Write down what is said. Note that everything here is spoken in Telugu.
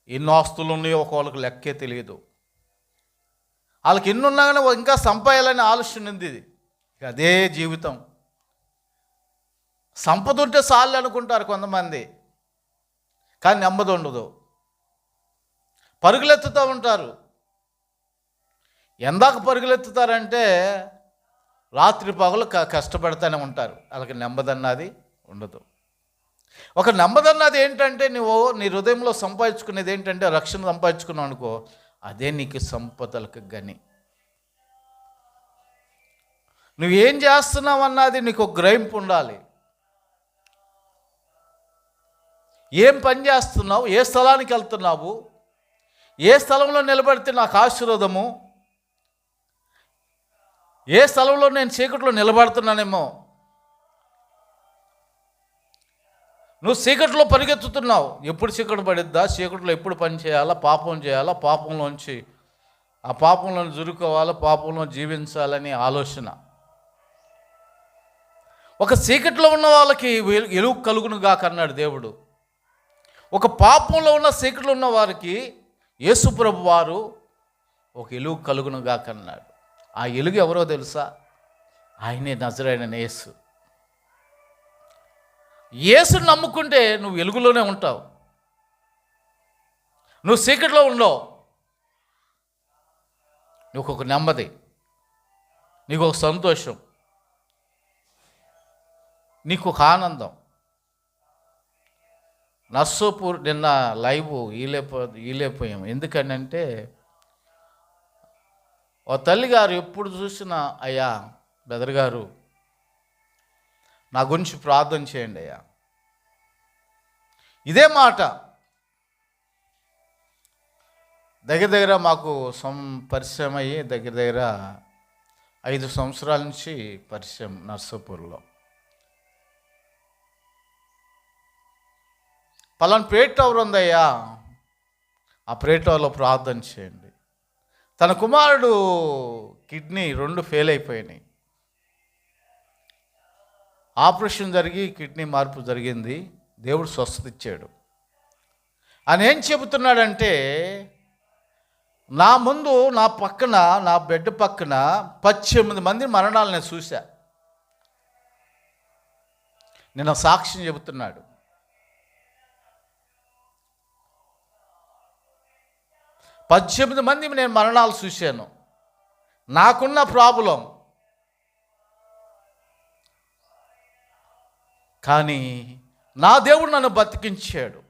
ఎన్ని ఆస్తులు ఉన్నాయో ఒకళ్ళకి లెక్కే తెలియదు. వాళ్ళకి ఎన్ని ఉన్నా కానీ ఇంకా సంపాదాలని ఆలోచన ఉంది. ఇది అదే జీవితం. సంపద ఉంటే చాలు అనుకుంటారు కొంతమంది, కానీ నెమ్మది ఉండదు. పరుగులెత్తుతూ ఉంటారు. ఎందాక పరుగులెత్తుతారంటే రాత్రి పగలు కష్టపడుతూనే ఉంటారు. వాళ్ళకి నెమ్మదన్నది ఉండదు. ఒక నెమ్మదన్నది ఏంటంటే నువ్వు నీ హృదయంలో సంపాదించుకునేది ఏంటంటే రక్షణ సంపాదించుకున్నావు అనుకో, అదే నీకు సంపదలకు గని. నువ్వేం చేస్తున్నావు అన్నది నీకు ఒక గ్రహింపు ఉండాలి. ఏం పని చేస్తున్నావు, ఏ స్థలానికి వెళ్తున్నావు, ఏ స్థలంలో నిలబడితే నాకు ఆశీర్వాదము, ఏ స్థలంలో నేను చీకట్లో నిలబడుతున్నానేమో. నువ్వు చీకట్లో పరిగెత్తుతున్నావు, ఎప్పుడు చీకటి పడిద్దా, చీకట్లో ఎప్పుడు పని చేయాలా, పాపం చేయాలా, పాపంలోంచి ఆ పాపంలో జురుకోవాలా, పాపంలో జీవించాలని ఆలోచన. ఒక చీకట్లో ఉన్న వాళ్ళకి వెలుగు కలుగునుగా కన్నాడు దేవుడు. ఒక పాపంలో ఉన్న చీకట్లో ఉన్న వారికి యేసుప్రభు వారు ఒక వెలుగు కలుగునుగా కన్నాడు. ఆ వెలుగు ఎవరో తెలుసా? ఆయనే నజరేయుడైన యేసు. యేసుని నమ్ముకుంటే నువ్వు వెలుగులోనే ఉంటావు. నువ్వు చీకట్లో ఉండవు. నీకు ఒక నెమ్మది, నీకు ఒక సంతోషం, నీకు ఒక ఆనందం. నర్సోపూర్ నిన్న లైవ్ ఈలేపోయాం. ఎందుకనంటే ఓ తల్లిగారు ఎప్పుడు చూసినా, అయ్యా బ్రదర్ గారు నా గురించి ప్రార్థన చేయండి అయ్యా, ఇదే మాట. దగ్గర మాకు పరిచయం అయ్యి దగ్గర 5 సంవత్సరాల నుంచి పరిచయం నర్సాపూర్లో. పలానా ప్రేట్ టవర్ ఉందయ్యా, ఆ ప్రేట్ టవర్లో ప్రార్థన చేయండి. తన కుమారుడు కిడ్నీ 2 ఫెయిల్ అయిపోయినాయి. ఆపరేషన్ జరిగి కిడ్నీ మార్పు జరిగింది. దేవుడు స్వస్థత ఇచ్చాడు. ఆయన ఏం చెబుతున్నాడంటే, నా ముందు నా పక్కన, నా బెడ్ పక్కన 18 మంది మరణాలు నేను చూశా. నేను సాక్ష్యం చెబుతున్నాడు. 18 మంది నేను మరణాలు చూశాను. నాకున్న ప్రాబ్లం, కానీ నా దేవుడు నన్ను బతికించాడు.